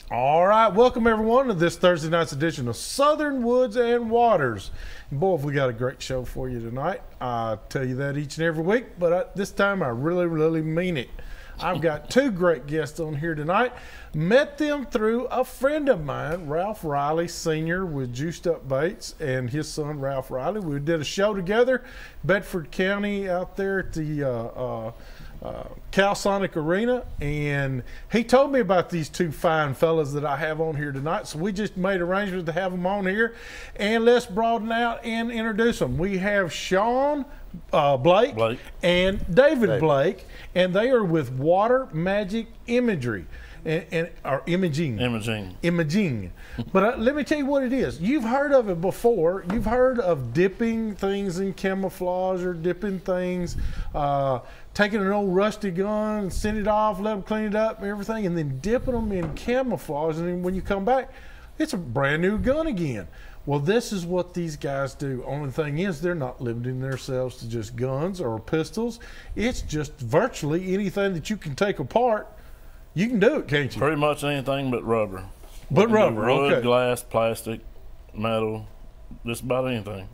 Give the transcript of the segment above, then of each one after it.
All right, welcome everyone to this Thursday night's edition of Southern Woods and Waters. Boy, have we got a great show for you tonight. I tell you that each and every week, but this time I really mean it. I've got two great guests on here tonight. Met them through a friend of mine, Ralph Riley Sr. with Juiced Up Baits, and his son, Ralph Riley. We did a show together, Bedford County out there at the Calsonic Arena, and he told me about these two fine fellas that I have on here tonight, so we just made arrangements to have them on here, and let's broaden out and introduce them. We have Sean Blake and David Blake, and they are with Water Magic Imagery. Or imaging. But let me tell you what it is. You've heard of it before. You've heard of dipping things in camouflage, or dipping things, taking an old rusty gun and send it off, let them clean it up and everything, and then dipping them in camouflage, and then when you come back, it's a brand new gun again. Well, this is what these guys do. Only thing is, they're not limiting themselves to just guns or pistols. It's just virtually anything that you can take apart. You can do it, can't you? Pretty much anything but rubber. But rubber, wood, okay. Glass, plastic, metal, just about anything.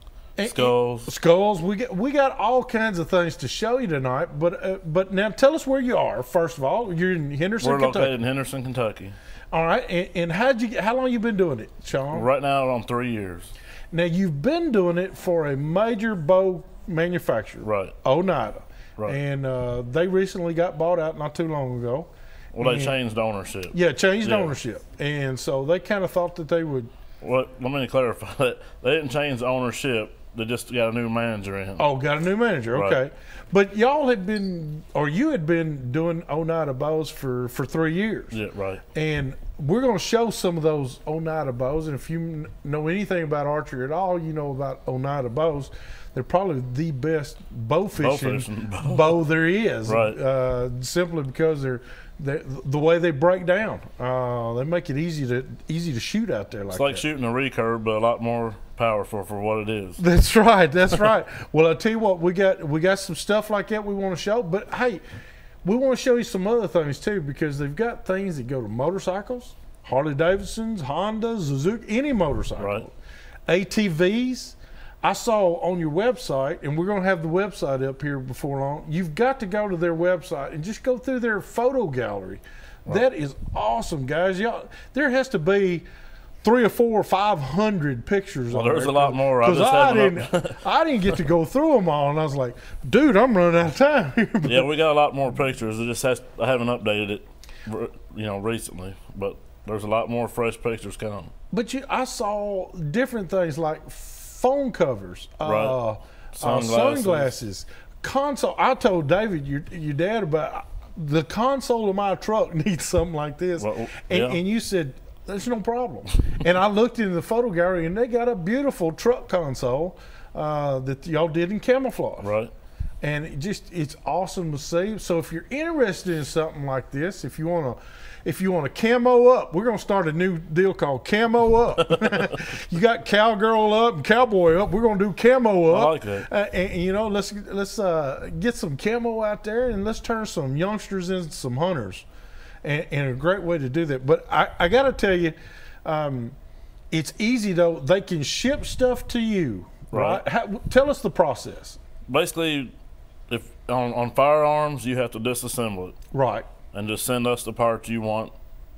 Skulls. Skulls. We got all kinds of things to show you tonight. But now tell us where you are. First of all, you're in Henderson, Kentucky. We're located in Henderson, Kentucky. All right. And how long you been doing it, Sean? Right now, on 3 years. Now you've been doing it for a major bow manufacturer, right? Oneida, right? And they recently got bought out not too long ago. Well, they changed ownership. Yeah, changed ownership. And so they kind of thought that they would. Well, let me clarify that. They didn't change ownership. They just got a new manager in. Oh, got a new manager. Right. Okay. But y'all had been, or you had been doing Oneida bows for 3 years. Yeah, right. And we're going to show some of those Oneida bows. And if you know anything about archery at all, you know about Oneida bows. They're probably the best bow fishing bow there is. Right. Simply because they're the way they break down. They make it easy to shoot out there like that. It's like shooting a recurve, but a lot more powerful for what it is. That's right. That's right. Well, I tell you what, we got some stuff like that we want to show. But hey, we want to show you some other things too, because they've got things that go to motorcycles, Harley Davidsons, Hondas, Suzuki, any motorcycle, right. ATVs. I saw on your website, and we're going to have the website up here before long. You've got to go to their website and just go through their photo gallery. Right. That is awesome, guys. Y'all, there has to be 300 or 400 or 500 pictures. Well, there's a lot more. Because I didn't get to go through them all, and I was like, dude, I'm running out of time here. Yeah, we got a lot more pictures. I haven't updated it, recently, but there's a lot more fresh pictures coming. But I saw different things like phone covers, right. Sunglasses, console. I told David, your dad, about the console of my truck needs something like this. Well, and you said, there's no problem. And I looked into the photo gallery, and they got a beautiful truck console that y'all did in camouflage. Right. And it's awesome to see. So if you're interested in something like this, if you want to camo up, we're going to start a new deal called Camo Up. You got Cowgirl Up and Cowboy Up. We're going to do Camo Up. I like that. And you know, let's get some camo out there, and let's turn some youngsters into some hunters. And a great way to do that. But I got to tell you, it's easy though. They can ship stuff to you, right? Tell us the process. Basically, if on firearms, you have to disassemble it. Right. And just send us the parts you want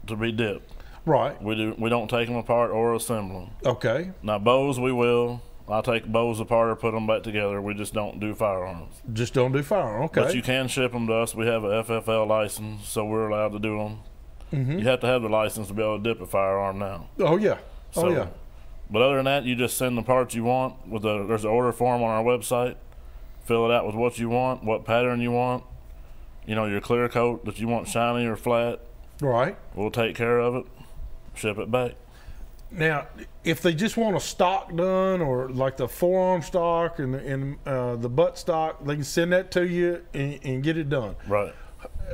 to be dipped. Right. We don't take them apart or assemble them. Okay. Now bows we will. I'll take bows apart or put them back together. We just don't do firearms. Just don't do firearms. Okay. But you can ship them to us. We have a FFL license, so we're allowed to do them. Mm-hmm. You have to have the license to be able to dip a firearm now. Oh yeah. Oh yeah. But other than that, you just send the parts you want. There's an order form on our website. Fill it out with what you want, what pattern you want. You know, your clear coat that you want shiny or flat. Right. We'll take care of it, ship it back. Now, if they just want a stock done, or like the forearm stock and the butt stock, they can send that to you and get it done. Right.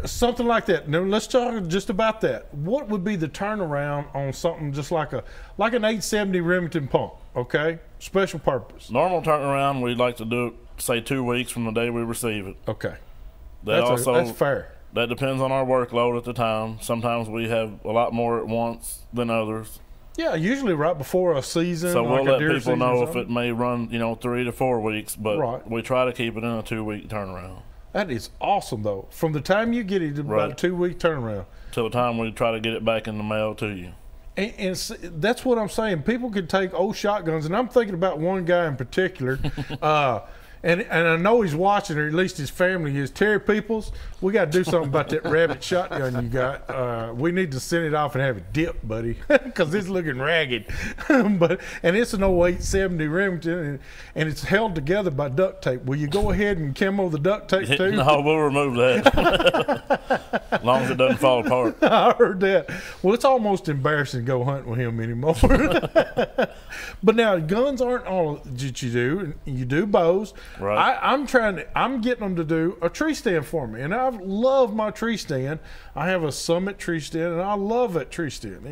Something like that. Now, let's talk just about that. What would be the turnaround on something just like an 870 Remington pump, okay? Special purpose. Normal turnaround, we'd like to do it, say 2 weeks from the day we receive it. Okay. That's fair. That depends on our workload at the time. Sometimes we have a lot more at once than others. Yeah, usually right before a season. So we'll like let people know if it may run, 3 to 4 weeks, but we try to keep it in a 2-week turnaround. That is awesome, though. From the time you get it, to about a 2-week turnaround. Till the time we try to get it back in the mail to you. And that's what I'm saying. People can take old shotguns, and I'm thinking about one guy in particular. And I know he's watching, or at least his family is. Terry Peoples, we got to do something about that rabbit shotgun you got. We need to send it off and have it dipped, buddy, because it's looking ragged. And it's an 0870 Remington, and it's held together by duct tape. Will you go ahead and camo the duct tape too? No, we'll remove that. As long as it doesn't fall apart. I heard that. Well, it's almost embarrassing to go hunt with him anymore. But now, guns aren't all that you do. You do bows. Right. I'm getting them to do a tree stand for me, and I love my tree stand. I have a Summit tree stand, and I love that tree stand.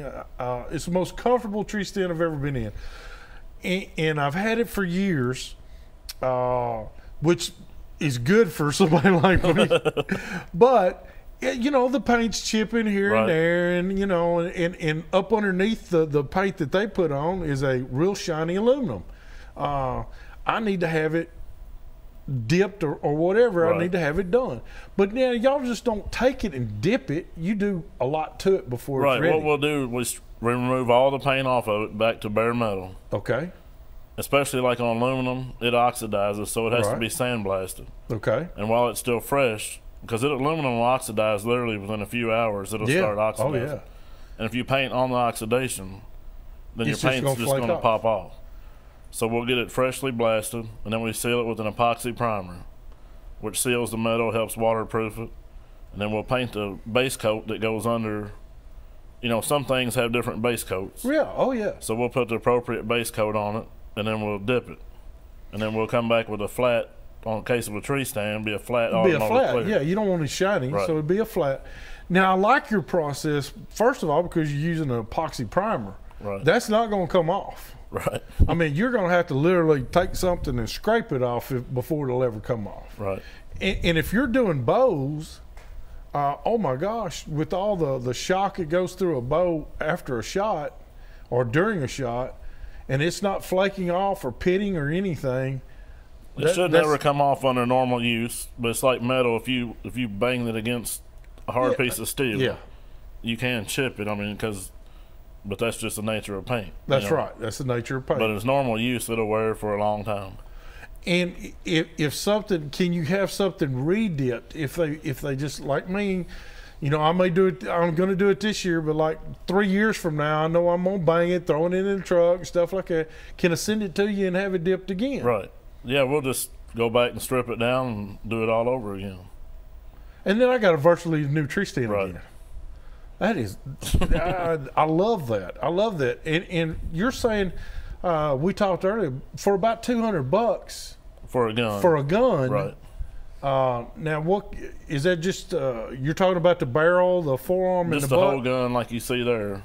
It's the most comfortable tree stand I've ever been in, and I've had it for years, which is good for somebody like me. But the paint's chipping here and there, and up underneath the paint that they put on is a real shiny aluminum. I need to have it dipped or whatever. I need to have it done. But now y'all just don't take it and dip it. You do a lot to it before it's ready. What we'll do is remove all the paint off of it back to bare metal. Okay. Especially like on aluminum, it oxidizes, so it has to be sandblasted. Okay. And while it's still fresh, because aluminum will oxidize literally within a few hours, it'll start oxidizing. Oh, yeah. And if you paint on the oxidation, then your paint's just going to pop off. So we'll get it freshly blasted, and then we seal it with an epoxy primer, which seals the metal, helps waterproof it. And then we'll paint the base coat that goes under. Some things have different base coats. Yeah, oh yeah. So we'll put the appropriate base coat on it, and then we'll dip it. And then we'll come back with a flat, on case of a tree stand, be a flat. Be a flat, yeah. You don't want it shiny, so it'd be a flat. Now, I like your process, first of all, because you're using an epoxy primer. Right. That's not going to come off. Right. I mean, you're going to have to literally take something and scrape it off before it'll ever come off. Right. And if you're doing bows, oh my gosh, with all the shock that goes through a bow after a shot or during a shot, and it's not flaking off or pitting or anything. It should never come off under normal use, but it's like metal. If you bang it against a hard piece of steel, you can chip it. I mean, but that's just the nature of paint. That's right. That's the nature of paint. But it's normal use, it'll wear for a long time. And if something, can you have something re-dipped? If they just, like me, I may do it. I'm going to do it this year, but like 3 years from now, I know I'm going to bang it, throw it in the truck, stuff like that. Can I send it to you and have it dipped again? Right. Yeah, we'll just go back and strip it down and do it all over again. And then I got a virtually new tree stand again. That is, I love that. I love that. And you're saying, we talked earlier, for about $200 for a gun. For a gun, right? Now, what is that? Just you're talking about the barrel, the forearm, just and the butt? butt? Whole gun, like you see there.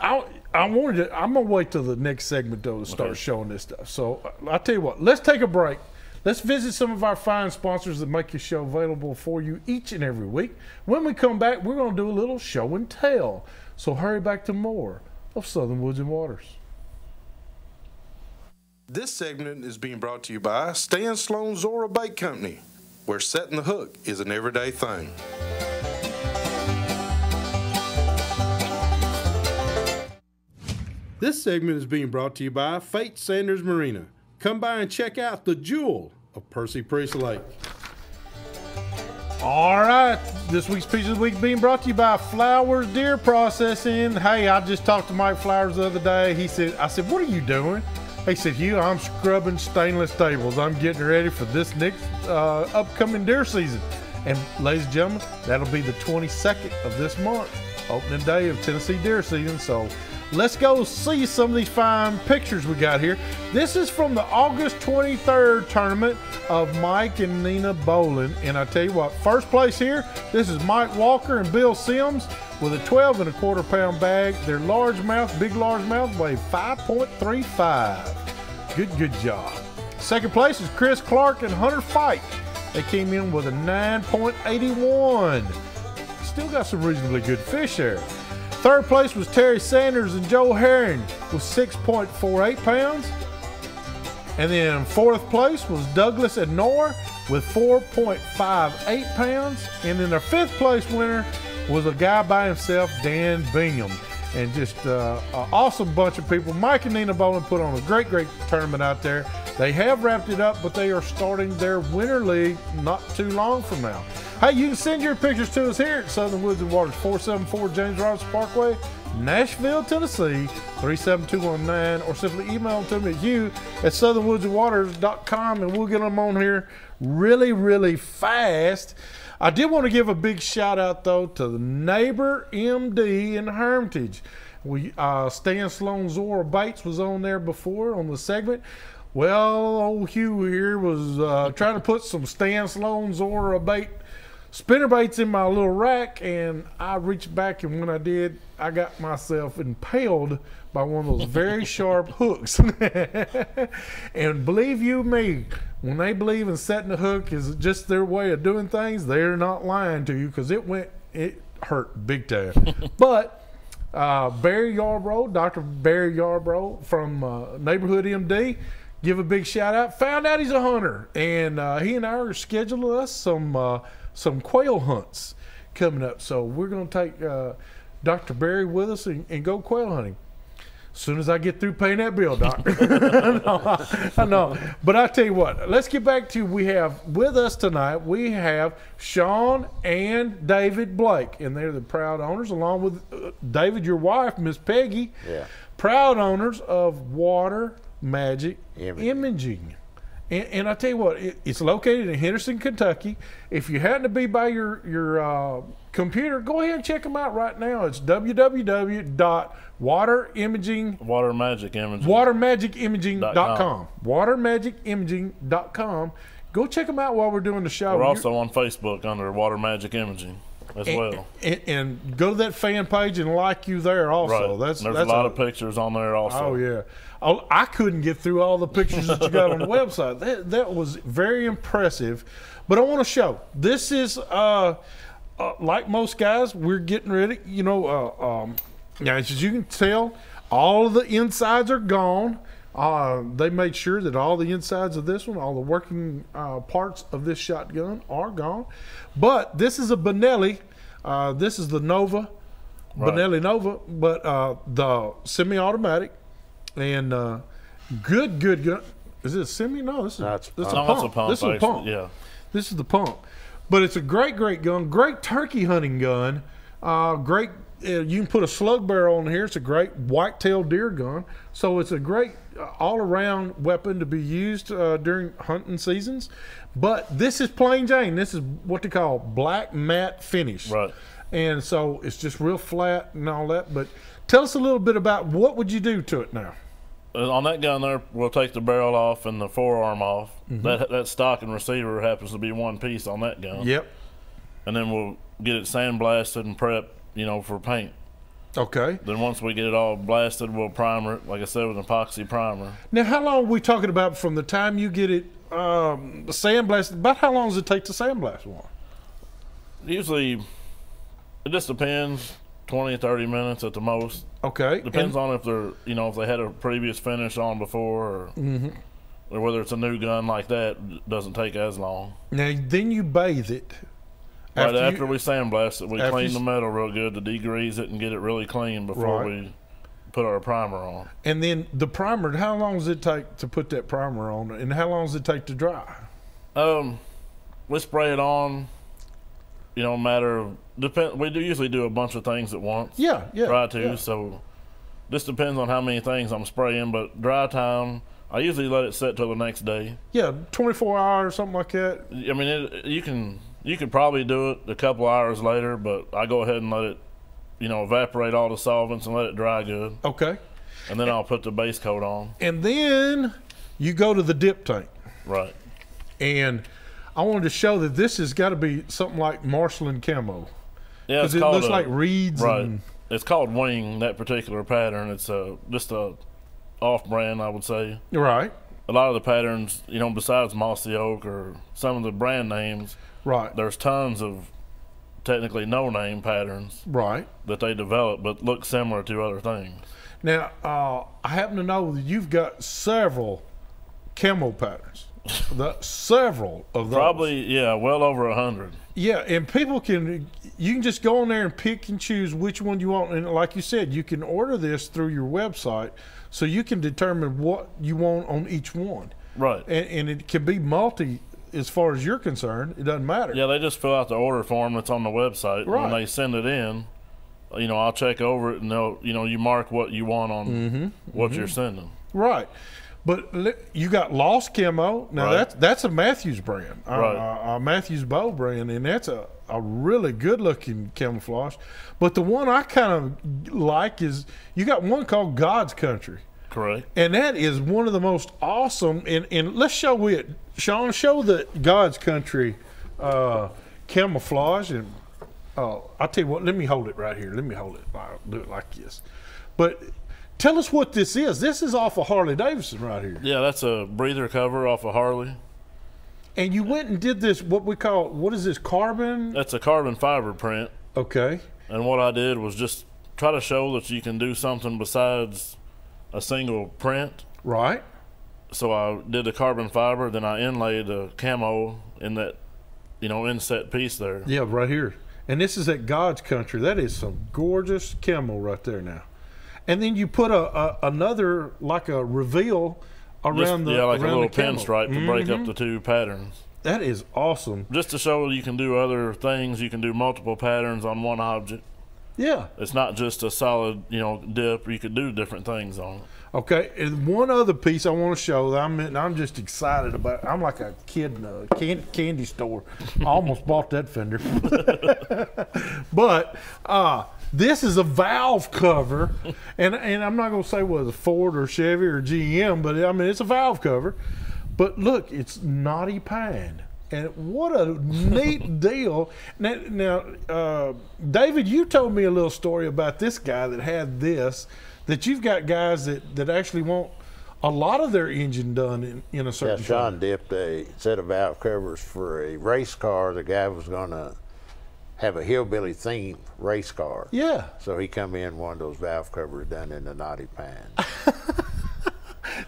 I'm gonna wait till the next segment though to start showing this stuff. So I'll tell you what. Let's take a break. Let's visit some of our fine sponsors that make this show available for you each and every week. When we come back, we're going to do a little show and tell. So hurry back to more of Southern Woods and Waters. This segment is being brought to you by Stan Sloan Zora Bait Company, where setting the hook is an everyday thing. This segment is being brought to you by Fate Sanders Marina. Come by and check out the jewel of Percy Priest Lake. All right, this week's Piece of the Week being brought to you by Flowers Deer Processing. Hey, I just talked to Mike Flowers the other day. I said, what are you doing? He said, Hugh, I'm scrubbing stainless tables. I'm getting ready for this next upcoming deer season. And ladies and gentlemen, that'll be the 22nd of this month, opening day of Tennessee deer season. So let's go see some of these fine pictures we got here. This is from the August 23rd tournament of Mike and Nina Bolin. And I tell you what, first place here, this is Mike Walker and Bill Sims with a 12 1/4 pound bag. Their largemouth, big largemouth, weigh 5.35. Good job. Second place is Chris Clark and Hunter Fike. They came in with a 9.81. still got some reasonably good fish there. Third place was Terry Sanders and Joe Herring with 6.48 pounds. And then fourth place was Douglas and Nor with 4.58 pounds. And then our fifth place winner was a guy by himself, Dan Bingham. And just an awesome bunch of people. Mike and Nina Bowling put on a great tournament out there. They have wrapped it up, but they are starting their winter league not too long from now. Hey, you can send your pictures to us here at Southern Woods and Waters, 474 James Robinson Parkway, Nashville, Tennessee, 37219, or simply email them to me at hugh@southernwoodsandwaters.com, and we'll get them on here really fast. I did want to give a big shout out though to the Neighbor MD in Hermitage. Stan Sloan Zora Bates was on there before on the segment. Well, old Hugh here was trying to put some Stan Sloan Zora spinner baits in my little rack, and I reached back, and when I did, I got myself impaled by one of those very sharp hooks. And believe you me, when they believe in setting the hook is just their way of doing things, they're not lying to you, because it hurt big time. But Barry Yarbrough, Dr. Barry Yarbrough from Neighborhood MD, give a big shout out. Found out he's a hunter, and he and I are scheduling us some quail hunts coming up. So we're going to take Dr. Barry with us and go quail hunting. As soon as I get through paying that bill, Doctor. I know. But I tell you what, let's get back to, we have with us tonight, we have Sean and David Blake, and they're the proud owners, along with David, your wife, Miss Peggy, proud owners of Water Magic Imaging. And I tell you what, it's located in Henderson, Kentucky. If you happen to be by your computer, go ahead and check them out right now. It's watermagicimaging.com. Watermagicimaging.com. Go check them out while we're doing the show. We're also on Facebook under Water Magic Imaging as well. And go to that fan page and like you there also. Right. There's a lot of pictures on there also. Oh, yeah. I couldn't get through all the pictures that you got on the website. That was very impressive. But I want to show. This is, like most guys, we're getting ready. You know, as you can tell, all of the insides are gone. They made sure that all the insides of this one, all the working parts of this shotgun are gone. But this is a Benelli. This is the Nova, Benelli Nova, but the semi-automatic. And good gun. Is it a semi? No, this is a pump. This is a pump. Yeah, this is the pump. But it's a great gun. Great turkey hunting gun. Great. You can put a slug barrel on here. It's a great white-tailed deer gun. So it's a great all-around weapon to be used during hunting seasons. But this is plain Jane. This is what they call black matte finish. Right. And so it's just real flat and all that. But tell us a little bit about what would you do to it now? On that gun there, we'll take the barrel off and the forearm off. That stock and receiver happens to be one piece on that gun. Yep. And then we'll get it sandblasted and prep, for paint. Okay. Then once we get it all blasted, we'll primer it, like I said, with an epoxy primer. Now, how long are we talking about from the time you get it sandblasted? About how long does it take to sandblast one? Usually, it just depends. 20, 30 minutes at the most. Okay. Depends on if they're, if they had a previous finish on before, or whether it's a new gun like that, it doesn't take as long. Now, then you bathe it. After we sandblast it, we clean the metal real good to degrease it and get it really clean before we put our primer on. And then the primer, how long does it take to put that primer on, and how long does it take to dry? We spray it on, we usually do a bunch of things at once. Yeah. Try to. Yeah. So this depends on how many things I'm spraying, but dry time, I usually let it set till the next day. Yeah, 24 hours, something like that. I mean, you could probably do it a couple hours later, but I go ahead and let it, evaporate all the solvents and let it dry good. Okay. And then I'll put the base coat on. And then you go to the dip tank. Right. And I wanted to show that this has got to be something like Marshland camo. Yeah, because it looks like reeds. Right. And it's called Wing, that particular pattern. It's just a off-brand, I would say. Right. A lot of the patterns, besides Mossy Oak or some of the brand names, right, there's tons of technically no-name patterns Right. that they develop, but look similar to other things. Now, I happen to know that you've got several camo patterns. Several of those. Probably, yeah, well over 100. Yeah, and you can just go on there and pick and choose which one you want. And like you said, you can order this through your website, so you can determine what you want on each one. Right. And it can be multi, as far as you're concerned. It doesn't matter. Yeah, they just fill out the order form that's on the website. Right. When they send it in, I'll check over it, and they'll, you mark what you want on what you're sending. Right. But you got Lost Camo. Now, Right. that's a Matthews brand, Right. a Matthews Bow brand, and that's a really good-looking camouflage. But the one I kind of like is you got one called God's Country. Correct. And that is one of the most awesome. And let's show it. Sean, show the God's Country camouflage. And I'll tell you what, let me hold it right here. Let me hold it. I'll do it like this. But tell us what this is. This is off of Harley Davidson right here. Yeah, that's a breather cover off of Harley. And you went and did this, what is this, carbon? That's a carbon fiber print. Okay. And what I did was just try to show that you can do something besides a single print. Right. So I did the carbon fiber, then I inlaid the camo in that, inset piece there. Yeah, right here. And this is at God's Country. That is some gorgeous camo right there now. And then you put another, like a reveal around the like around a little the camo. pinstripe to break up the two patterns. That is awesome. Just to show you can do other things. You can do multiple patterns on one object. Yeah. It's not just a solid, dip. You could do different things on it. Okay, and one other piece I want to show that I'm just excited about. I'm like a kid in a candy store. I almost bought that fender. But this is a valve cover, and I'm not going to say whether it's Ford or Chevy or GM, but I mean it's a valve cover. But look, it's Knotty Pine. And what a neat deal. Now, David, you told me a little story about this guy that had this, that you've got guys that actually want a lot of their engine done in a certain Yeah, Sean dipped a set of valve covers for a race car. The guy was going to have a hillbilly themed race car. Yeah. So he come in, one of those valve covers done in the Knotty Pine.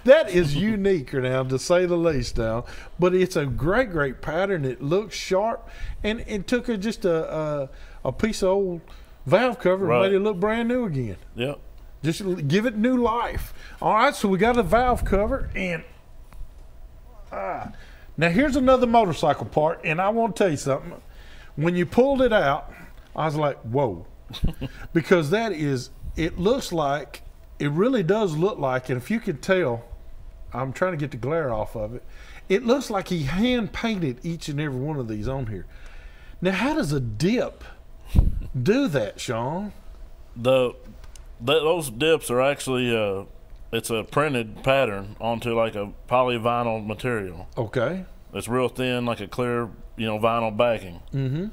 That is unique now, to say the least now. But it's a great pattern. It looks sharp, and it took just a piece of old valve cover and made it look brand new again. Yep. Just give it new life. All right, so we got a valve cover, and now here's another motorcycle part, and I want to tell you something. When you pulled it out, I was like, whoa. Because it looks like, it really does look like, and if you can tell, I'm trying to get the glare off of it, it looks like he hand painted each and every one of these on here. Now, how does a dip do that, Sean? Those dips are actually it's a printed pattern onto like a polyvinyl material. Okay. It's real thin, like a clear, vinyl backing. Mm-hmm.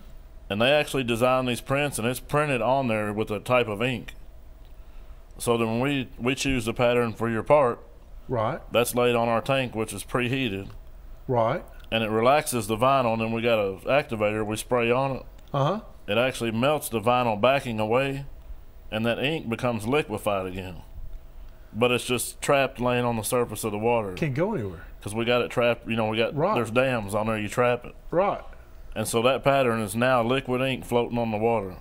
And they actually design these prints, and it's printed on there with a type of ink. So then when we choose the pattern for your part, right, that's laid on our tank, which is preheated. Right. And it relaxes the vinyl, and then we got an activator we spray on it. Uh-huh. It actually melts the vinyl backing away, and that ink becomes liquefied again. But it's just trapped laying on the surface of the water. Can't go anywhere. Because we got it trapped, there's dams on there, you trap it. Right. And so that pattern is now liquid ink floating on the water.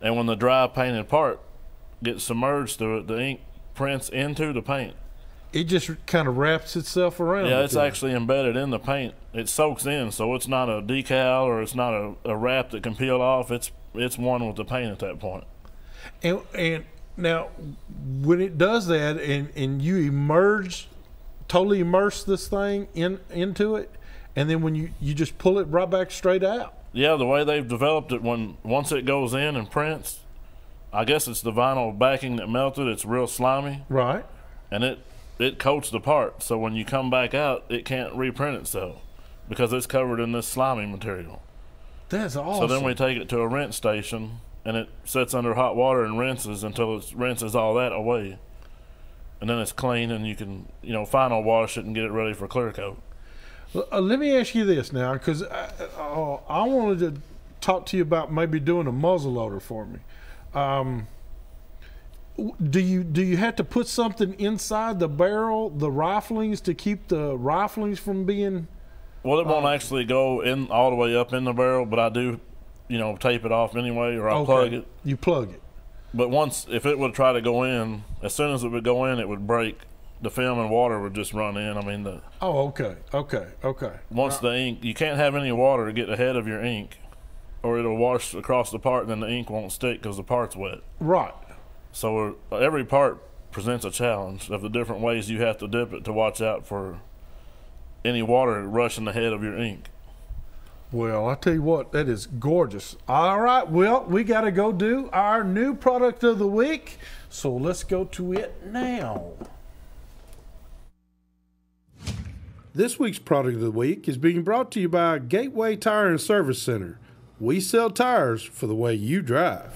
And when the dry painted part gets submerged through it, the ink prints into the paint. It just kind of wraps itself around. Yeah, it's actually embedded in the paint. It soaks in, so it's not a decal or it's not a wrap that can peel off. It's one with the paint at that point. And now, when it does that, and you totally immerse this thing into it, and then when you just pull it right back straight out. Yeah, the way they've developed it, once it goes in and prints, I guess it's the vinyl backing that melted. It's real slimy. Right. And it coats the part, so when you come back out, it can't reprint itself because it's covered in this slimy material. That's awesome. So then we take it to a rinse station, and it sits under hot water and rinses until it rinses all that away. And then it's clean, and you can, final wash it and get it ready for clear coat. Let me ask you this now, because I wanted to talk to you about maybe doing a muzzle loader for me. Do you have to put something inside the barrel, the riflings, to keep the riflings from being? Well, it won't actually go in all the way up in the barrel, but I do, tape it off anyway, or I'll plug it. You plug it. But if it would try to go in, as soon as it would go in, it would break. The film and water would just run in. I mean, okay. Once the ink, you can't have any water to get ahead of your ink, or it'll wash across the part, and then the ink won't stick because the part's wet. Right. So every part presents a challenge of the different ways you have to dip it to watch out for any water rushing ahead of your ink. Well, I tell you what, that is gorgeous. All right, well, we got to go do our new product of the week, so let's go to it now. This week's product of the week is being brought to you by Gateway Tire and Service Center. We sell tires for the way you drive.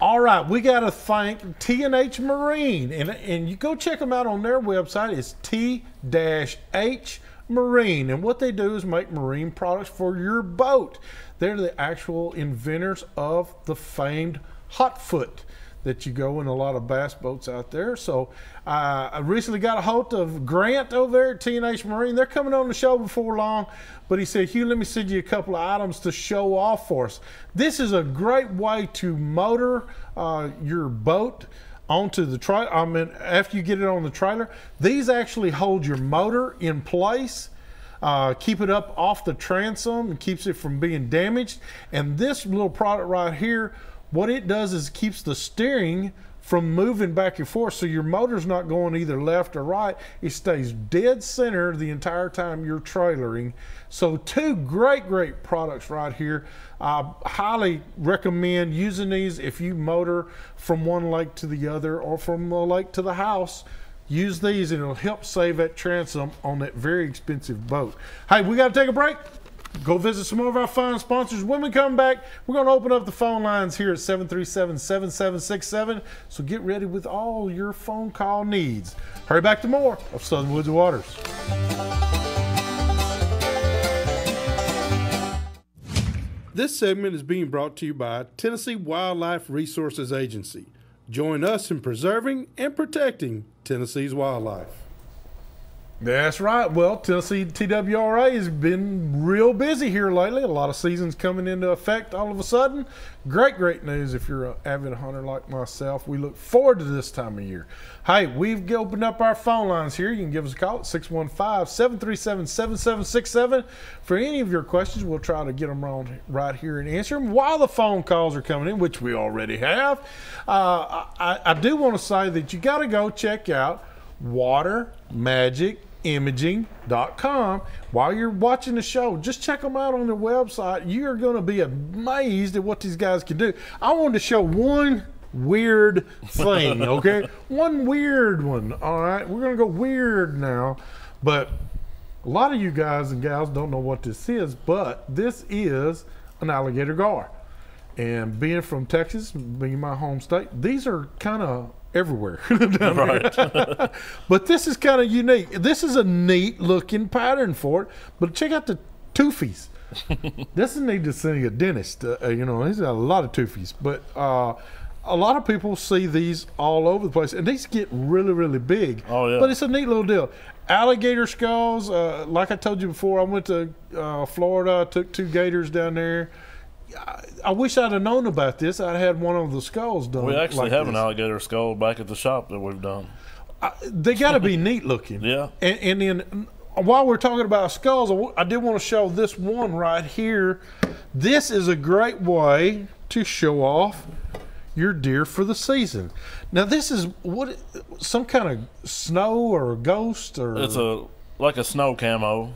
All right, we got to thank T&H Marine, and you go check them out on their website. It's T-H Marine, and what they do is make marine products for your boat. They're the actual inventors of the famed hot foot that you go in a lot of bass boats out there. So I recently got a hold of Grant over there at T&H Marine. They're coming on the show before long, but he said, Hugh, let me send you a couple of items to show off for us. This is a great way to motor your boat onto the trailer. I mean, after you get it on the trailer, these actually hold your motor in place, keep it up off the transom, and keeps it from being damaged. And this little product right here, what it does is keeps the steering from moving back and forth, so your motor's not going either left or right. It stays dead center the entire time you're trailering. So two great products right here. I highly recommend using these if you motor from one lake to the other or from the lake to the house. Use these and it'll help save that transom on that very expensive boat. Hey, we got to take a break. Go visit some more of our fine sponsors. When we come back, we're going to open up the phone lines here at 737-7767. So get ready with all your phone call needs. Hurry back to more of Southern Woods and Waters. This segment is being brought to you by Tennessee Wildlife Resources Agency. Join us in preserving and protecting Tennessee's wildlife. That's right. Well, Tennessee TWRA has been real busy here lately. A lot of seasons coming into effect all of a sudden. Great news if you're an avid hunter like myself. We look forward to this time of year. Hey, we've opened up our phone lines here. You can give us a call at 615-737-7767 for any of your questions. We'll try to get them right here and answer them while the phone calls are coming in, which we already have. I do want to say that you got to go check out watermagicimaging.com. While you're watching the show, just check them out on their website. You're going to be amazed at what these guys can do. I wanted to show one weird thing, okay? One weird one, all right? We're going to go weird now, but a lot of you guys and gals don't know what this is, but this is an alligator gar. And being from Texas, being my home state, these are kind of everywhere down right. There. But this is kind of unique. This is a neat looking pattern for it, but check out the toofies. This is need to see a dentist. He's got a lot of toofies, but a lot of people see these all over the place, and these get really big. Oh yeah. But it's a neat little deal. Alligator skulls, like I told you before, I went to Florida. I took 2 gators down there. I wish I'd have known about this. I'd had one of the skulls done. We actually like have this. An alligator skull back at the shop that we've done. They got to be neat looking. Yeah. And then while we're talking about skulls, I did want to show this one right here. This is a great way to show off your deer for the season. Now this is some kind of snow or a ghost or it's like a snow camo.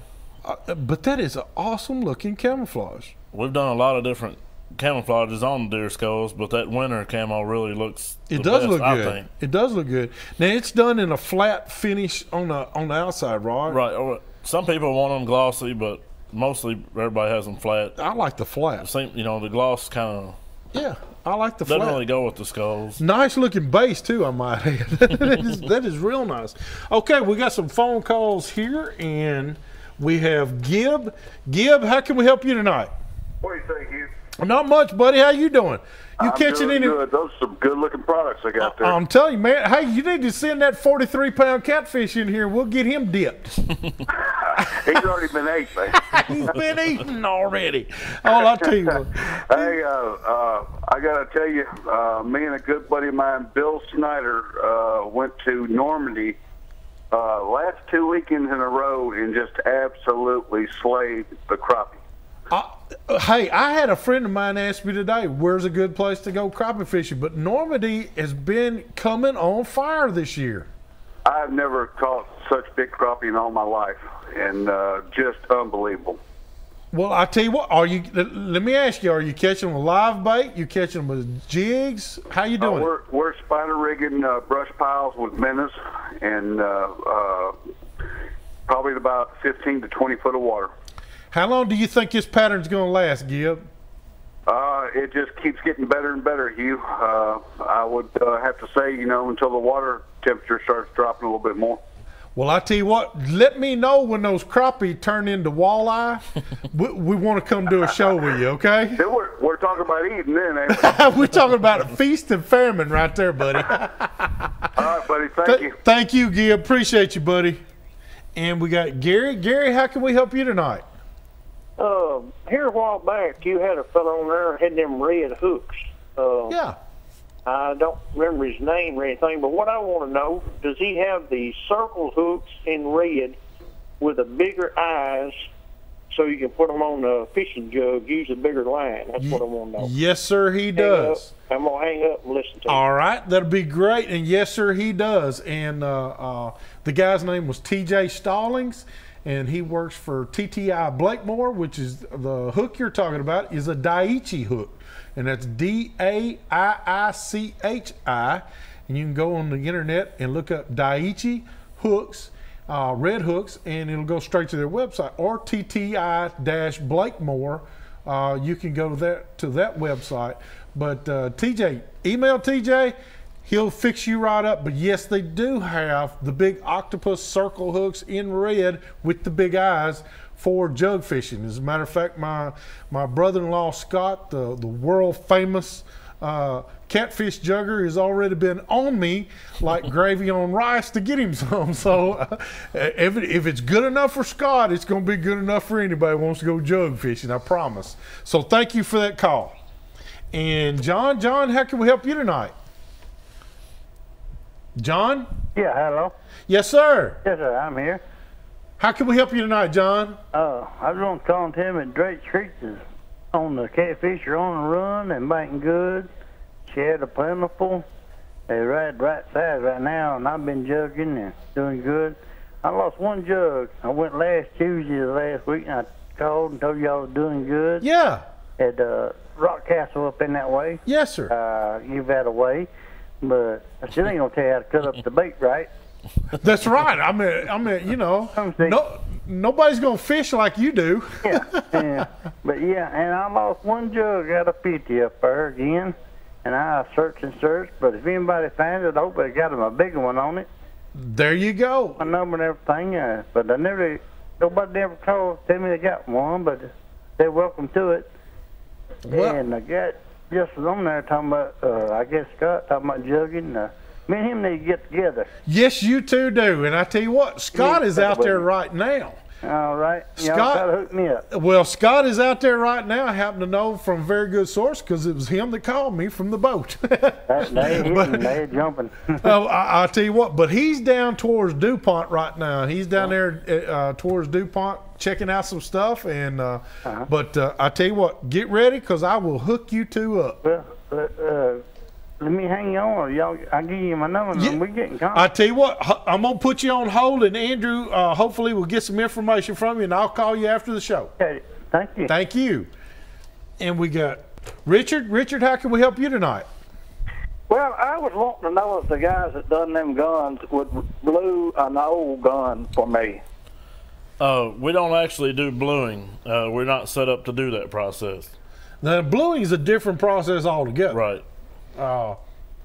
But that is an awesome looking camouflage. We've done a lot of different camouflages on deer skulls, but that winter camo really looks it does best, look good. I think. It does look good. Now it's done in a flat finish on the outside, right? Right. Some people want them glossy, but mostly everybody has them flat. I like the flat. The gloss kind of. Yeah, I like the flat. Doesn't really go with the skulls. Nice looking base too, I might add. that is real nice. Okay, we got some phone calls here, and we have Gib. Gib, how can we help you tonight? What do you think, Hugh? Not much, buddy. How you doing? You I'm catching doing any? good. Those are some good-looking products I got there. I'm telling you, man. Hey, you need to send that 43-pound catfish in here. We'll get him dipped. He's already been ate, man. He's been eaten already. Oh, I'll tell you what. Hey, I got to tell you, me and a good buddy of mine, Bill Snyder, went to Normandy last 2 weekends in a row and just absolutely slayed the crappie. Hey, I had a friend of mine ask me today, where's a good place to go crappie fishing? But Normandy has been coming on fire this year. I've never caught such big crappie in all my life, and just unbelievable. Well, I tell you what, let me ask you, are you catching them with live bait? You catching them with jigs? How you doing? We're spider rigging brush piles with minnows, and probably about 15 to 20 foot of water. How long do you think this pattern's going to last, Gib? It just keeps getting better and better, Hugh. I would have to say, until the water temperature starts dropping a little bit more. Well, I tell you what, let me know when those crappie turn into walleye. we want to come do a show with you, okay? Then we're talking about eating then, ain't we? We're talking about a feast and famine right there, buddy. All right, buddy. Thank you. Thank you, Gib. Appreciate you, buddy. And we got Gary. Gary, how can we help you tonight? Here a while back, you had a fellow on there had them red hooks. Yeah. I don't remember his name or anything, but what I want to know, does he have the circle hooks in red with the bigger eyes so you can put them on a fishing jug, use a bigger line? That's what I want to know. Yes, sir, he does. I'm going to hang up and listen to him. All right, that'll be great. And yes, sir, he does. And the guy's name was TJ Stallings. And he works for TTI Blakemore, which is the hook you're talking about, is a Daiichi hook. And that's Daiichi. And you can go on the internet and look up Daiichi hooks, red hooks, and it'll go straight to their website. Or TTI-Blakemore. You can go to that website. But TJ, email TJ. He'll fix you right up. But yes, they do have the big octopus circle hooks in red with the big eyes for jug fishing. As a matter of fact, my brother-in-law Scott, the world famous catfish jugger, has already been on me like gravy on rice to get him some. So if it's good enough for Scott, it's going to be good enough for anybody who wants to go jug fishing, I promise. So thank you for that call. And John, how can we help you tonight? John? Yeah, hello. Yes, sir. Yes, sir, I'm here. How can we help you tonight, John? I was going to tell him that Drake Creek is on the catfish are on the run and biting good. Shad are plentiful. They're right size right now, and I've been jugging and doing good. I lost one jug. I went last Tuesday last week, and I called and told you I was doing good. Yeah. At Rock Castle up in that way. Yes, sir. You've had a way. But I still ain't gonna tell you how to cut up the bait right. That's right. I mean, nobody's gonna fish like you do. Yeah. But yeah, and I lost one jug out of 50 up there again, and I searched and searched. But if anybody finds it, I hope they got them a bigger one on it. There you go. My number and everything. But nobody ever called tell me they got one, but they're welcome to it. Well, and I got. Just was on there talking about, I guess Scott talking about jugging. Me and him need to get together. Yes, you two do. And I tell you what, Scott is out there right now. All right. Scott, try to hook me up. Well, Scott is out there right now. I happen to know from a very good source because it was him that called me from the boat. They're jumping. I'll tell you what, but he's down towards DuPont right now. He's down there towards DuPont checking out some stuff. And But I tell you what, get ready because I will hook you two up. Well, let me hang on. I'll give you my number and we get in contact. I tell you what, I'm going to put you on hold, and Andrew hopefully will get some information from you, and I'll call you after the show. Okay, thank you. Thank you. And we got Richard. Richard, how can we help you tonight? Well, I was wanting to know if the guys that done them guns would blue an old gun for me. We don't actually do bluing. We're not set up to do that process. Now, bluing is a different process altogether. Right.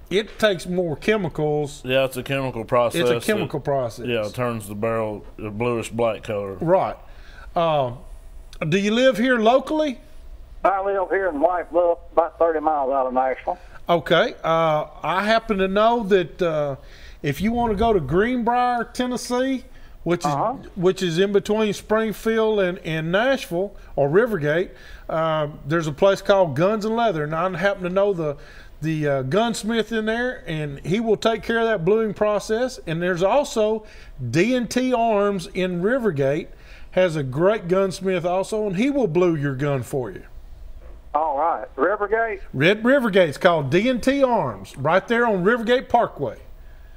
It takes more chemicals. Yeah, it's a chemical process. It's a chemical process. Yeah, it turns the barrel a bluish black color. Right. Do you live here locally? I live here in White Bluff, about 30 miles out of Nashville. Okay. I happen to know that if you want to go to Greenbrier, Tennessee, which is in between Springfield and Nashville or Rivergate, there's a place called Guns and Leather, and I happen to know the gunsmith in there, and he will take care of that bluing process. And there's also D&T Arms in Rivergate, has a great gunsmith also, and he will blue your gun for you. All right. Rivergate? Rivergate's called D&T Arms, right there on Rivergate Parkway.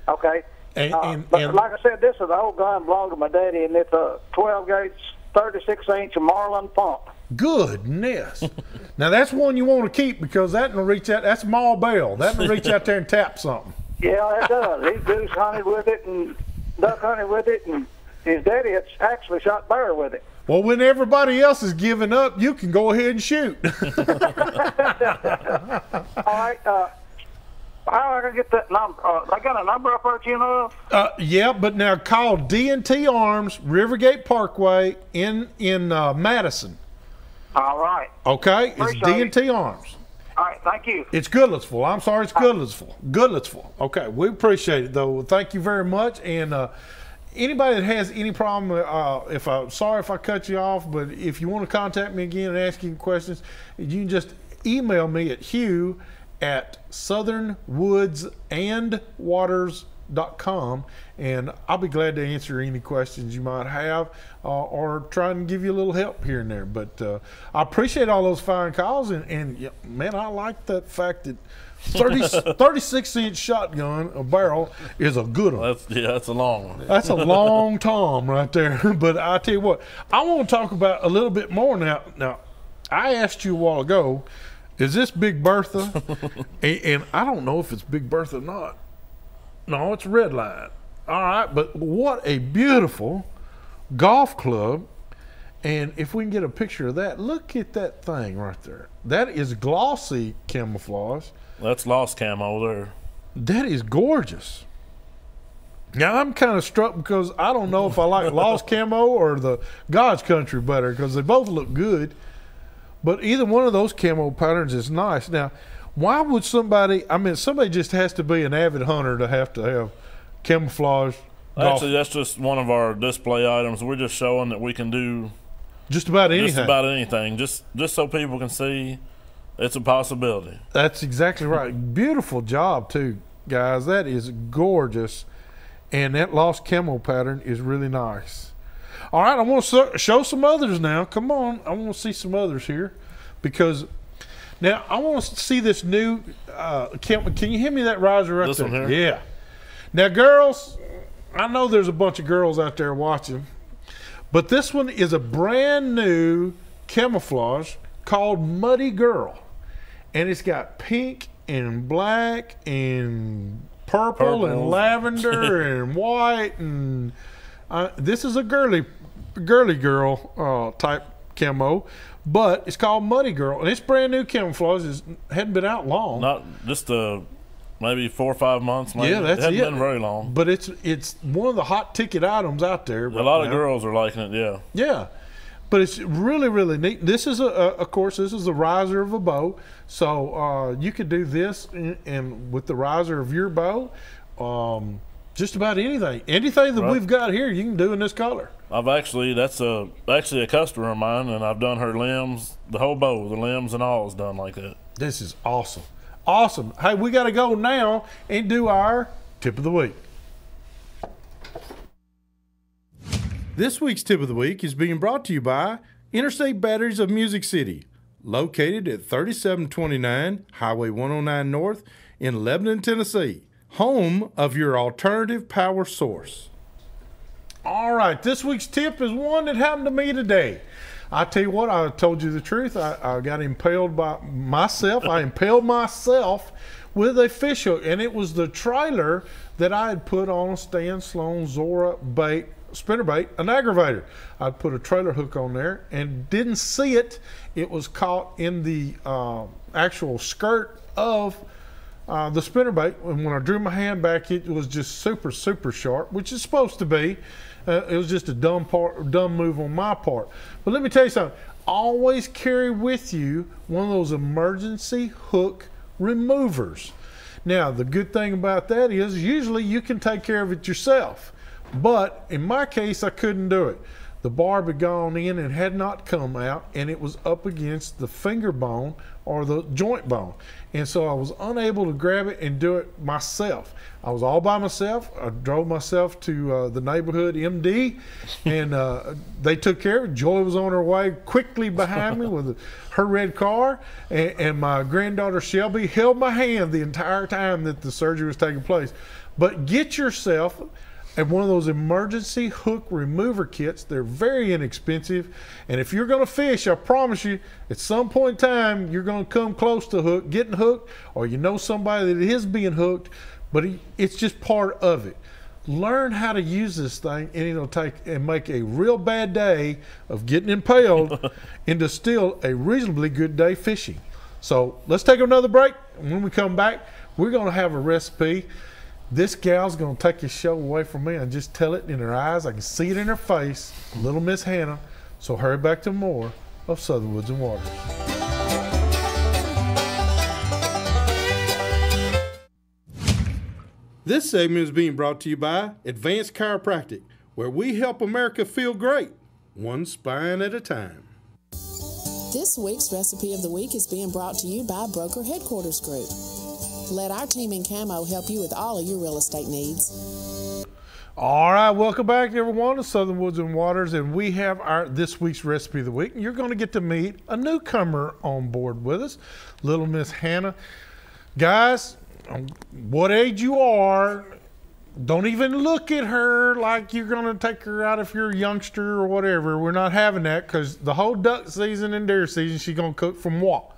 Okay. And like I said, this is the old gun belonged to my daddy, and it's a 12 gauge, 36-inch Marlin pump. Goodness. Now that's one you want to keep, because that will reach out. That's Maul Bell. That will reach out there and tap something. Yeah, it does. He goose hunted with it and duck hunted with it, and his daddy had actually shot bear with it. Well, when everybody else is giving up, you can go ahead and shoot. All right. How I can get that number? I got a number up there, you know? Yeah, but now call D&T Arms, Rivergate Parkway in Madison. All right. Okay, it's D&T Arms. All right, thank you. It's Goodlettsville. I'm sorry, it's Goodlettsville. Goodlettsville. Okay, we appreciate it though. Thank you very much. And anybody that has any problem, sorry if I cut you off, but if you want to contact me again and ask you questions, you can just email me at hugh@southernwoodsandwaters.com, and I'll be glad to answer any questions you might have or try and give you a little help here and there. But I appreciate all those fine calls, and yeah, man, I like that fact that 36-inch shotgun, a barrel, is a good one. That's a long one. That's a long tom right there. But I tell you what, I want to talk about a little bit more now. Now, I asked you a while ago, is this Big Bertha? and I don't know if it's Big Bertha or not. No, it's Red Line. All right, but what a beautiful golf club. And if we can get a picture of that, look at that thing right there. That is glossy camouflage. That's lost camo there. That is gorgeous. Now, I'm kind of struck because I don't know if I like lost camo or the God's Country better, because they both look good. But either one of those camo patterns is nice. Now, why would somebody just has to be an avid hunter to have camouflage golf. Actually, that's just one of our display items. We're just showing that we can do just about anything. Just so people can see it's a possibility. That's exactly right. Beautiful job too, guys. That is gorgeous. And that lost camo pattern is really nice. All right, I want to show some others now. Come on. I want to see some others here, because now I want to see this new can you hand me that riser right this there? One here? Yeah. Now, girls, I know there's a bunch of girls out there watching, but this one is a brand new camouflage called Muddy Girl. And it's got pink and black and purple and lavender and white, and this is a girly girl type camo, but it's called Muddy Girl, and it's brand new camouflage. It hadn't been out long. Not just maybe 4 or 5 months. Maybe. Yeah, that's it. It hasn't been very long. But it's one of the hot ticket items out there. A lot of girls are liking it. Yeah. Yeah. But it's really, really neat. This is of course, this is the riser of a bow. So you could do this and with the riser of your bow, just about anything. Anything that we've got here, you can do in this color. That's actually a customer of mine, and I've done her limbs, the whole bow, the limbs and all is done like that. This is awesome. Awesome. Hey, we got to go now and do our tip of the week. This week's Tip of the Week is being brought to you by Interstate Batteries of Music City, located at 3729 Highway 109 North in Lebanon, Tennessee, home of your alternative power source. All right, this week's tip is one that happened to me today. I tell you what, I told you the truth. I got impaled by myself. I impaled myself with a fish hook, and it was the trailer that I had put on a Stan Sloan Zora bait, spinnerbait, an aggravator. I put a trailer hook on there and didn't see it. It was caught in the actual skirt of the spinnerbait, and when I drew my hand back, it was just super, super sharp, which is supposed to be. It was just a dumb move on my part. But let me tell you something. always carry with you one of those emergency hook removers. Now, the good thing about that is usually you can take care of it yourself. But in my case, I couldn't do it. The barb had gone in and had not come out, and it was up against the finger bone or the joint bone. And so I was unable to grab it and do it myself. I was all by myself. I drove myself to the neighborhood MD, and they took care of it. Joy was on her way quickly behind me with her red car, and my granddaughter Shelby held my hand the entire time that the surgery was taking place. But get yourself at one of those emergency hook remover kits. They're very inexpensive, and if you're going to fish, I promise you, at some point in time, you're going to come close to getting hooked, or you know somebody that is being hooked, but it's just part of it. Learn how to use this thing, and it'll take and make a real bad day of getting impaled into still a reasonably good day fishing. So let's take another break, and when we come back, we're going to have a recipe. This gal's going to take your show away from me and just tell it in her eyes. I can see it in her face, little Miss Hannah. So hurry back to more of Southern Woods and Waters. This segment is being brought to you by Advanced Chiropractic, where we help America feel great, one spine at a time. This week's Recipe of the Week is being brought to you by Broker Headquarters Group. Let our team in Camo help you with all of your real estate needs. All right, welcome back, everyone, to Southern Woods and Waters, and we have this week's Recipe of the Week. And you're going to get to meet a newcomer on board with us, little Miss Hannah. Guys, what age you are, don't even look at her like you're going to take her out if you're a youngster or whatever. We're not having that, because the whole duck season and deer season, she's going to cook from what?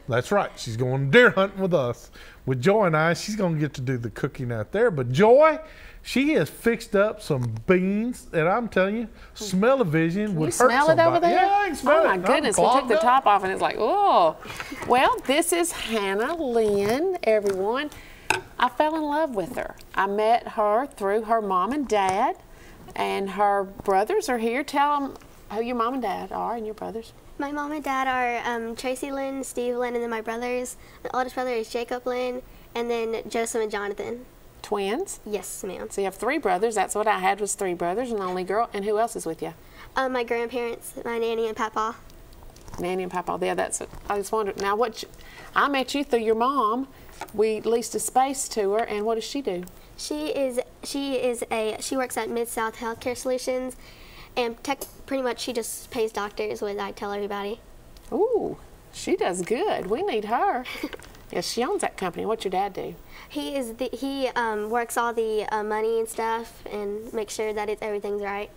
That's right. She's going deer hunting with us. With Joy and I, she's going to get to do the cooking out there. But Joy, she has fixed up some beans, and I'm telling you, smell-o-vision would hurt somebody. Smell it over there? Yeah, I can smell it. Oh, my goodness. We took the top off, and it's like, oh. Well, this is Hannah Lynn, everyone. I fell in love with her. I met her through her mom and dad, and her brothers are here. Tell them who your mom and dad are and your brothers. My mom and dad are Tracy Lynn, Steve Lynn, and then my brothers. My oldest brother is Jacob Lynn, and then Joseph and Jonathan. Twins? Yes, ma'am. So you have 3 brothers. That's what I had, was 3 brothers and the only girl. And who else is with you? My grandparents, my nanny and papa. Nanny and papa. Yeah, that's it. I just wondered. Now, I met you through your mom. We leased a space to her, and what does she do? She works at Mid-South Healthcare Solutions. And pretty much she just pays doctors, what I tell everybody. Ooh, she does good. We need her. Yes, she owns that company. What's your dad do? He works all the money and stuff and makes sure that everything's right.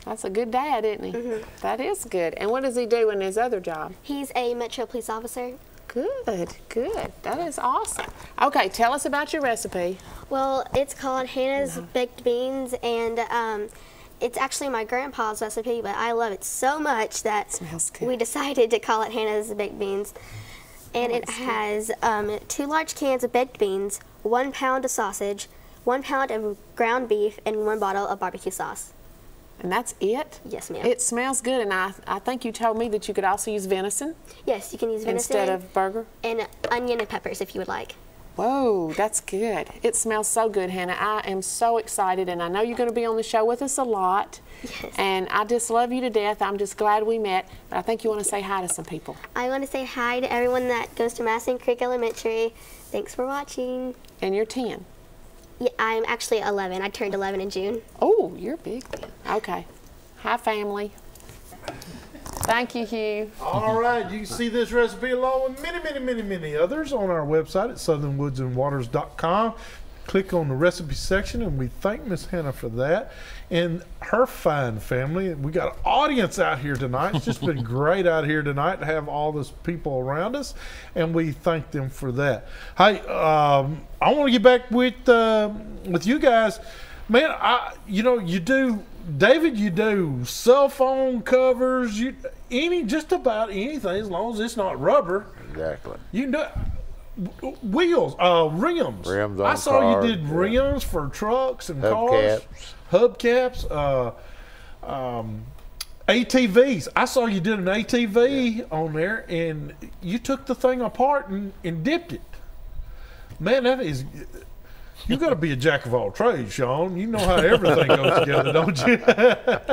That's a good dad, isn't he? Mm-hmm. That is good. And what does he do in his other job? He's a Metro Police officer. Good, good. That is awesome. Okay, tell us about your recipe. Well, it's called Hannah's Baked Beans, and it's actually my grandpa's recipe, but I love it so much that we decided to call it Hannah's Baked Beans. And it has 2 large cans of baked beans, 1 pound of sausage, 1 pound of ground beef, and 1 bottle of barbecue sauce. And that's it? Yes, ma'am. It smells good, and I think you told me that you could also use venison. Yes, you can use venison. Instead of burger? And onion and peppers if you would like. Whoa, that's good. It smells so good, Hannah. I am so excited, and I know you're going to be on the show with us a lot. Yes. And I just love you to death. I'm just glad we met, but I think you want to say hi to some people. I want to say hi to everyone that goes to Massing Creek Elementary. Thanks for watching. And you're 10? Yeah, I'm actually 11. I turned 11 in June. Oh, you're big then. Okay. Hi, family. Thank you, Hugh. All right, you can see this recipe along with many others on our website at southernwoodsandwaters.com. Click on the recipe section, and we thank Miss Hannah for that and her fine family. We got an audience out here tonight. It's just been great out here tonight to have all these people around us, and we thank them for that. Hey, I want to get back with you guys. Man, you do, David, you do cell phone covers, just about anything as long as it's not rubber. Exactly. You can do it. Wheels, rims. Rims on I saw cars, you did rims for trucks and hubcaps. cars. Hubcaps. ATVs. I saw you did an ATV on there, and you took the thing apart and dipped it. Man, that is. You got to be a jack of all trades, Sean. You know how everything goes together, don't you?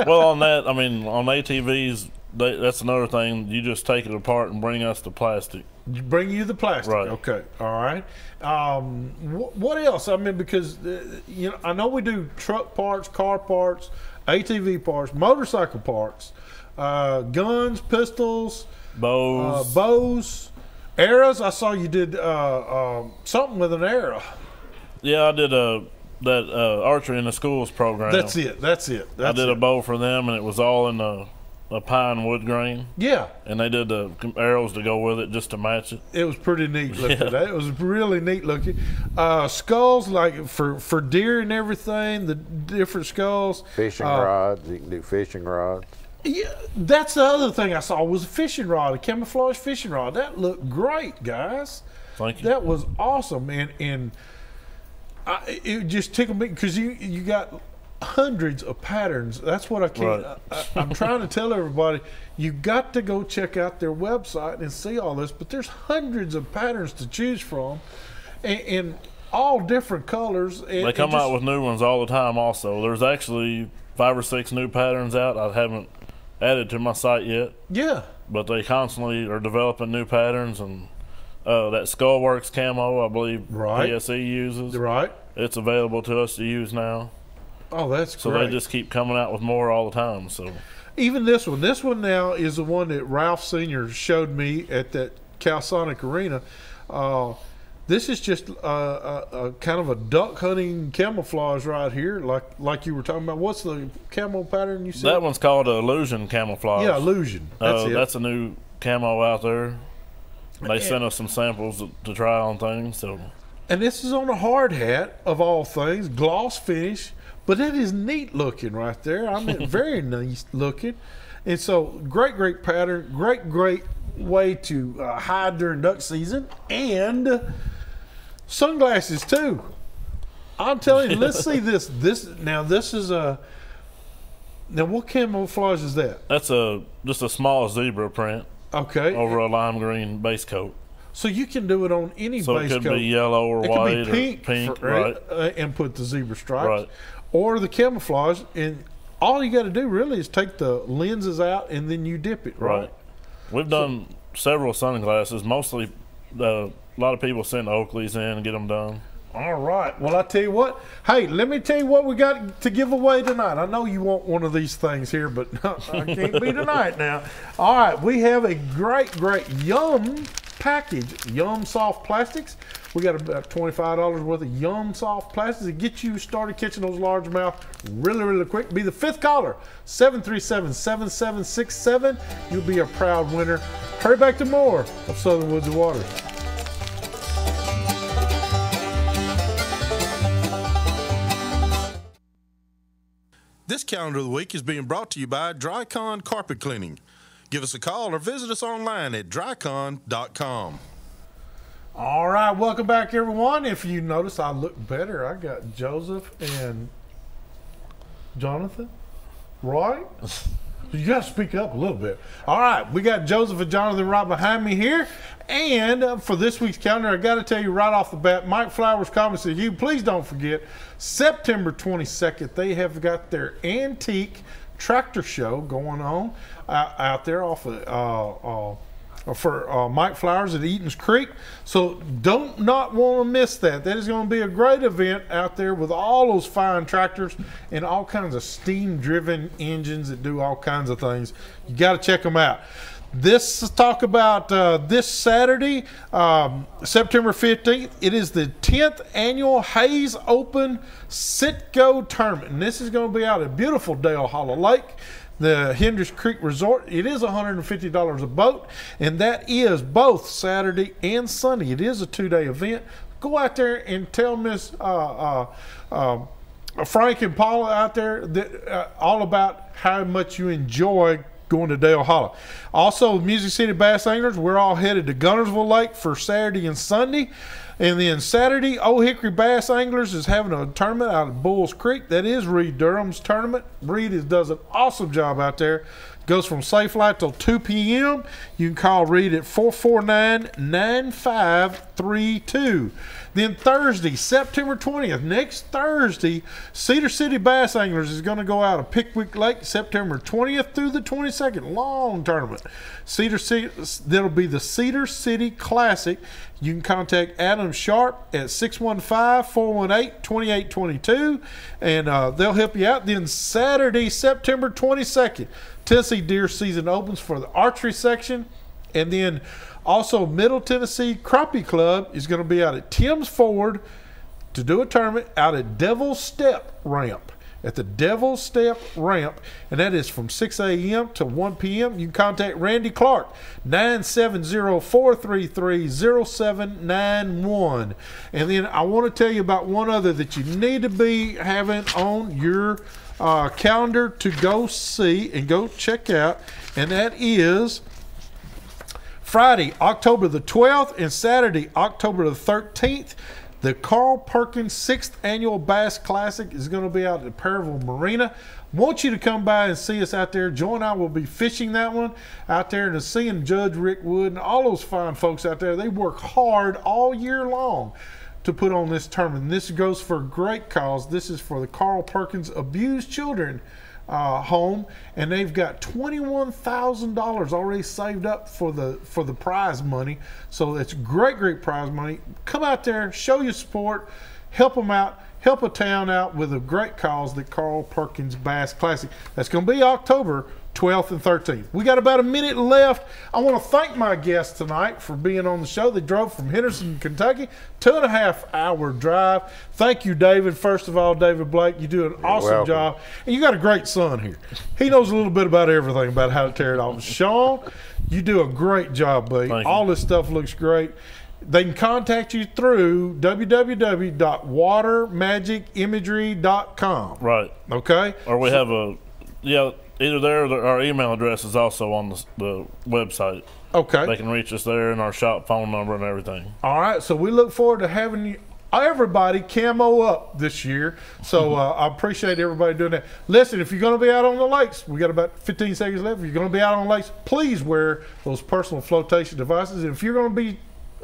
Well, on that, I mean, on ATVs, that's another thing. You just take it apart and bring us the plastic. Bring you the plastic. Right. Okay. All right. What else? I mean, because you know, I know we do truck parts, car parts, ATV parts, motorcycle parts, guns, pistols, bows, arrows. I saw you did something with an arrow. Yeah, I did that archery in the schools program. That's it. I did a bow for them, and it was all in a pine wood grain. Yeah. And they did the arrows to go with it just to match it. It was pretty neat looking. Yeah. It was really neat looking. Skulls, like for deer and everything, the different skulls. Fishing rods. You can do fishing rods. Yeah, that's the other thing I saw was a fishing rod, a camouflage fishing rod. That looked great, guys. Thank you. That was awesome, and it just tickled me because you got hundreds of patterns. That's what I can't. Right. I'm trying to tell everybody, you got to go check out their website and see all this. But there's hundreds of patterns to choose from, and all different colors. They come out with new ones all the time. Also, there's actually 5 or 6 new patterns out. I haven't added to my site yet. Yeah. But they constantly are developing new patterns, and that Skullworks camo, I believe, PSE uses. Right. It's available to us to use now. Oh, that's so great. So they just keep coming out with more all the time. So even this one now is the one that Ralph Sr. showed me at that Calsonic Arena. This is just a kind of a duck hunting camouflage right here, like you were talking about. What's the camo pattern you said? That one's called Illusion Camouflage. Yeah, Illusion. That's it. That's a new camo out there. They sent us some samples to try on things. So, and this is on a hard hat of all things, gloss finish, but it is neat looking right there. I mean, very nice looking, and so great pattern, great way to hide during duck season, and sunglasses too. I'm telling you, let's see this. This is a. Now, what camouflage is that? That's just a small zebra print. Okay. Over a lime green base coat. So you can do it on any base coat. So it could be yellow or white or pink, right? And put the zebra stripes. Right. Or the camouflage, and all you got to do really is take the lenses out and then you dip it. Right. We've done several sunglasses. Mostly, a lot of people send Oakleys in and get them done. All right. Well, I tell you what. Hey, let me tell you what we got to give away tonight. I know you want one of these things here, but I can't be tonight now. All right. We have a great Yum package, Yum Soft Plastics. We got about $25 worth of Yum Soft Plastics to get you started catching those largemouth really quick. Be the 5th caller, 737-7767. You'll be a proud winner. Hurry back to more of Southern Woods and Waters. This calendar of the week is being brought to you by Drycon Carpet Cleaning. Give us a call or visit us online at drycon.com. All right, welcome back, everyone. If you notice, I look better. I got Joseph and Jonathan, right? You got to speak up a little bit. All right, we got Joseph and Jonathan right behind me here. And for this week's calendar, I got to tell you right off the bat, Mike Flowers comments to you. Please don't forget, September 22nd, they have got their antique tractor show going on out there off of for Mike Flowers at Eaton's Creek. So don't not want to miss that. That is going to be a great event out there with all those fine tractors and all kinds of steam-driven engines that do all kinds of things. You got to check them out. This talk about this Saturday, September 15th. It is the 10th annual Hayes Open Sitco Tournament, and this is going to be out at beautiful Dale Hollow Lake, the Hendricks Creek Resort. It is $150 a boat, and that is both Saturday and Sunday. It is a 2-day event. Go out there and tell Miss Frank and Paula out there that all about how much you enjoy going to Dale Hollow. Also, Music City Bass Anglers, we're all headed to Gunnersville Lake for Saturday and Sunday. And then Saturday, Old Hickory Bass Anglers is having a tournament out at Bulls Creek. That is Reed Durham's tournament. Reed does an awesome job out there. Goes from Safe Light till 2 p.m. You can call Reed at 449-9532. Then Thursday, September 20th, next Thursday, Cedar City Bass Anglers is going to go out of Pickwick Lake September 20th through the 22nd. Long tournament. Cedar City, that'll be the Cedar City Classic. You can contact Adam Sharp at 615-418-2822, and they'll help you out. Then Saturday, September 22nd, Tennessee Deer season opens for the archery section. And then also Middle Tennessee Crappie Club is going to be out at Tim's Ford to do a tournament out at Devil's Step Ramp. At the Devil's Step Ramp, and that is from 6 a.m. to 1 p.m. You can contact Randy Clark, 970-433-0791. And then I want to tell you about one other that you need to be having on your calendar to go see and go check out, and that is Friday, October the 12th, and Saturday, October the 13th. The Carl Perkins 6th Annual Bass Classic is going to be out at Perryville Marina. Want you to come by and see us out there. Joe and I will be fishing that one out there and seeing Judge Rick Wood and all those fine folks out there. They work hard all year long to put on this tournament. This goes for a great cause. This is for the Carl Perkins Abused Children home, and they've got $21,000 already saved up for the prize money. So it's great prize money. Come out there, show your support, help them out, help a town out with a great cause, the Carl Perkins Bass Classic. That's going to be October 12th and 13th. We got about a minute left. I want to thank my guests tonight for being on the show. They drove from Henderson, Kentucky, 2.5-hour drive. Thank you, David. First of all, David Blake, you do an awesome job. And you got a great son here. He knows a little bit about everything about how to tear it off. Sean, you do a great job, buddy. All this stuff looks great. They can contact you through www.watermagikimagery.com. Right. Okay? Or we have a, either there or our email address is also on the website. Okay. They can reach us there, and our shop phone number and everything. All right. So we look forward to having everybody camo up this year. So I appreciate everybody doing that. Listen, if you're going to be out on the lakes, we got about 15 seconds left. If you're going to be out on the lakes, please wear those personal flotation devices. And if you're going to be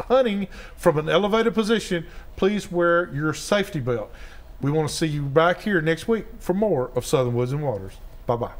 hunting from an elevated position, please wear your safety belt. We want to see you back here next week for more of Southern Woods and Waters. Bye-bye.